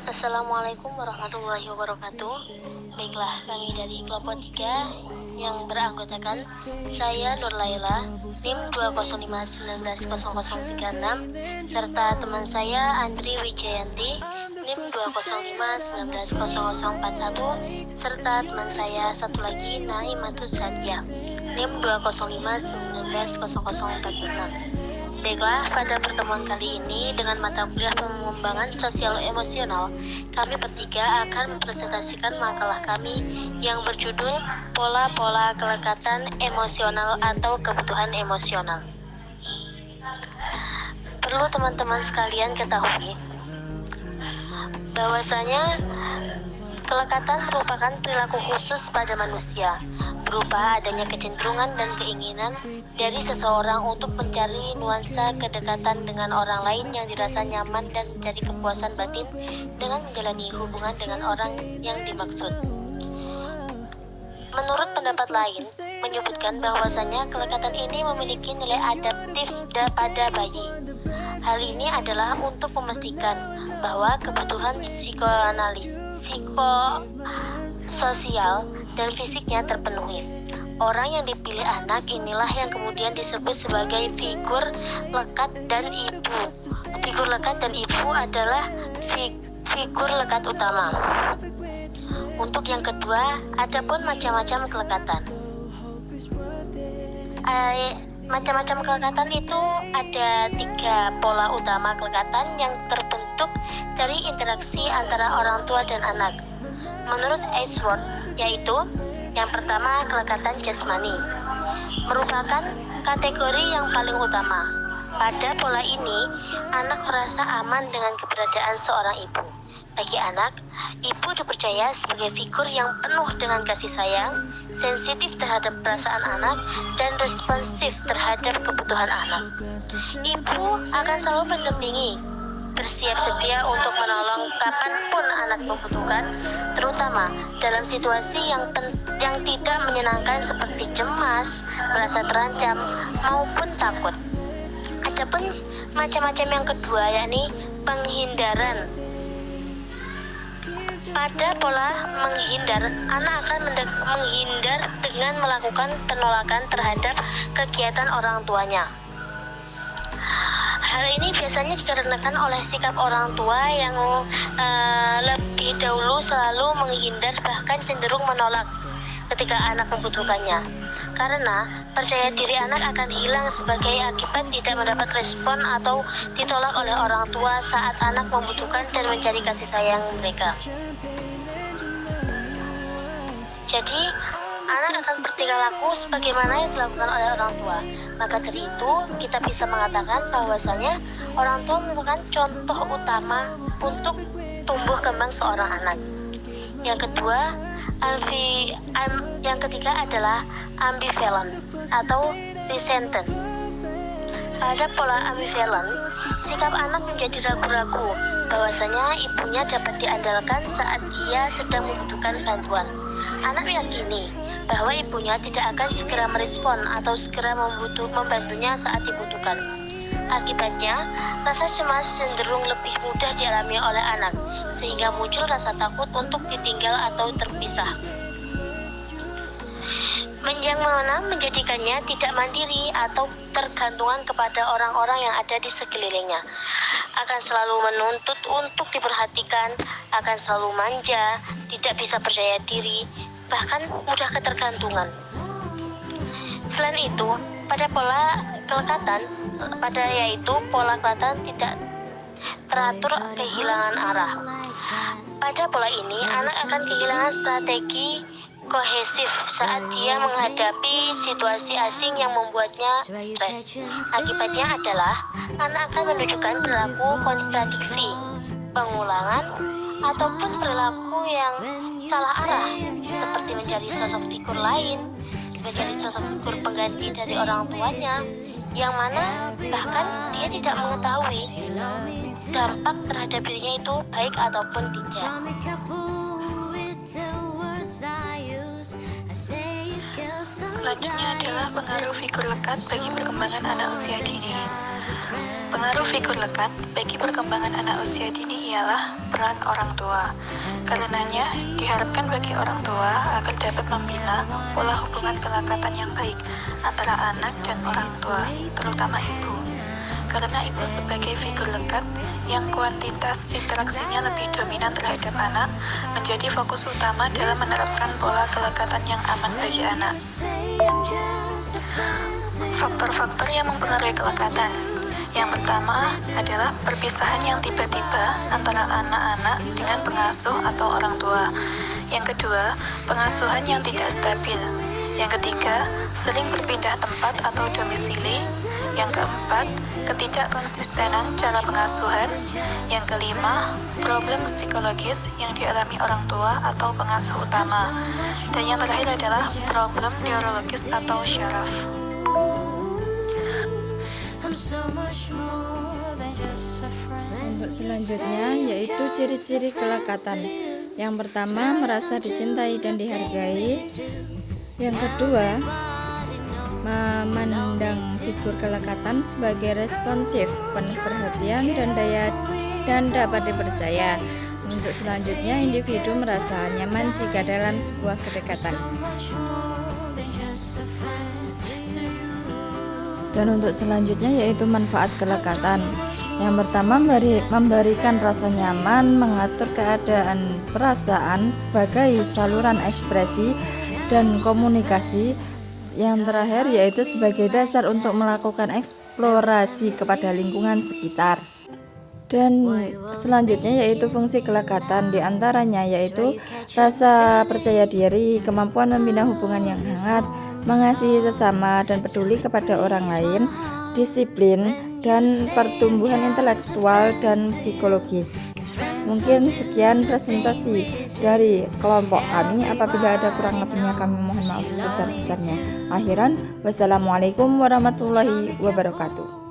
Assalamualaikum warahmatullahi wabarakatuh. Baiklah, kami dari kelompok 3 yang beranggotakan saya Nur Laila, NIM 205190036, serta teman saya Andri Wijayanti, NIM 205190041, serta teman saya satu lagi Naimatus Sadia, NIM 205190046. Baiklah, pada pertemuan kali ini dengan mata kuliah pengembangan sosial emosional, kami bertiga akan mempresentasikan makalah kami yang berjudul Pola-pola kelekatan emosional atau kebutuhan emosional. Perlu teman-teman sekalian ketahui bahwasanya kelekatan merupakan perilaku khusus pada manusia, berupa adanya kecenderungan dan keinginan dari seseorang untuk mencari nuansa kedekatan dengan orang lain yang dirasa nyaman dan mencari kepuasan batin dengan menjalani hubungan dengan orang yang dimaksud. Menurut pendapat lain, menyebutkan bahwasanya kelekatan ini memiliki nilai adaptif pada bayi. Hal ini adalah untuk memastikan bahwa kebutuhan psikososial dan fisiknya terpenuhi. Orang yang dipilih anak inilah yang kemudian disebut sebagai figur lekat dan ibu. Figur lekat dan ibu adalah figur lekat utama. Untuk yang kedua, adapun macam-macam kelekatan. Macam-macam kelekatan itu ada 3 pola utama kelekatan yang terbentuk dari interaksi antara orang tua dan anak. Menurut Ainsworth, yaitu yang pertama, kelekatan jasmani merupakan kategori yang paling utama. Pada pola ini, anak merasa aman dengan keberadaan seorang ibu. Bagi anak, ibu dipercaya sebagai figur yang penuh dengan kasih sayang, sensitif terhadap perasaan anak, dan responsif terhadap kebutuhan anak. Ibu akan selalu mendampingi, bersiap sedia untuk menolong kapanpun anak membutuhkan, terutama dalam situasi yang tidak menyenangkan seperti cemas, merasa terancam, maupun takut. Adapun macam-macam yang kedua, yakni penghindaran. Pada pola menghindar, anak akan menghindar dengan melakukan penolakan terhadap kegiatan orang tuanya. Hal ini biasanya dikarenakan oleh sikap orang tua yang lebih dahulu selalu menghindar, bahkan cenderung menolak ketika anak membutuhkannya. Karena percaya diri anak akan hilang sebagai akibat tidak mendapat respon atau ditolak oleh orang tua saat anak membutuhkan dan mencari kasih sayang mereka. Jadi, anak akan bertingkah laku sebagaimana yang dilakukan oleh orang tua. Maka dari itu, kita bisa mengatakan bahwasanya orang tua merupakan contoh utama untuk tumbuh kembang seorang anak. Yang ketiga adalah ambivalent atau resentment. Pada pola ambivalent, sikap anak menjadi ragu-ragu bahwasanya ibunya dapat diandalkan saat dia sedang membutuhkan bantuan. Anak meyakini bahwa ibunya tidak akan segera merespon atau segera membantunya saat dibutuhkan. Akibatnya, rasa cemas cenderung lebih mudah dialami oleh anak, sehingga muncul rasa takut untuk ditinggal atau terpisah. Yang mana menjadikannya tidak mandiri atau tergantungan kepada orang-orang yang ada di sekelilingnya. Akan selalu menuntut untuk diperhatikan, akan selalu manja, tidak bisa percaya diri, bahkan mudah ketergantungan. Selain itu, pada pola kelekatan, pola kelekatan tidak teratur, kehilangan arah. Pada pola ini, anak akan kehilangan strategi kohesif saat dia menghadapi situasi asing yang membuatnya stres. Akibatnya adalah anak akan menunjukkan perilaku kontradiksi, pengulangan, ataupun perilaku yang salah arah, seperti mencari sosok figur lain, mencari sosok figur pengganti dari orang tuanya, yang mana bahkan dia tidak mengetahui dampak terhadap dirinya itu baik ataupun tidak. Selanjutnya adalah pengaruh figur lekat bagi perkembangan anak usia dini. Pengaruh figur lekat bagi perkembangan anak usia dini ialah peran orang tua. Karenanya, diharapkan bagi orang tua agar dapat membina pola hubungan kelekatan yang baik antara anak dan orang tua, terutama ibu. Karena ibu sebagai figur lekat yang kuantitas interaksinya lebih dominan terhadap anak, menjadi fokus utama dalam menerapkan pola kelekatan yang aman bagi anak. Faktor-faktor yang mempengaruhi kelekatan. Yang pertama adalah perpisahan yang tiba-tiba antara anak-anak dengan pengasuh atau orang tua. Yang kedua, pengasuhan yang tidak stabil. Yang ketiga, sering berpindah tempat atau domisili. Yang keempat, ketidakkonsistenan cara pengasuhan. Yang kelima, problem psikologis yang dialami orang tua atau pengasuh utama. Dan yang terakhir adalah problem neurologis atau syaraf. Untuk selanjutnya yaitu ciri-ciri kelekatan. Yang pertama, merasa dicintai dan dihargai. Yang kedua, memandang figur kelekatan sebagai responsif, penuh perhatian dan dapat dipercaya. Untuk selanjutnya, individu merasa nyaman jika dalam sebuah kedekatan. Dan untuk selanjutnya yaitu manfaat kelekatan. Yang pertama, memberikan rasa nyaman, mengatur keadaan perasaan sebagai saluran ekspresi dan komunikasi. Yang terakhir yaitu sebagai dasar untuk melakukan eksplorasi kepada lingkungan sekitar. Dan selanjutnya yaitu fungsi kelekatan, diantaranya yaitu rasa percaya diri, kemampuan membina hubungan yang hangat, mengasihi sesama dan peduli kepada orang lain, disiplin, dan pertumbuhan intelektual dan psikologis. Mungkin sekian presentasi dari kelompok kami. Apabila ada kurang lebihnya kami mohon maaf sebesar-besarnya. Akhiran, wassalamualaikum warahmatullahi wabarakatuh.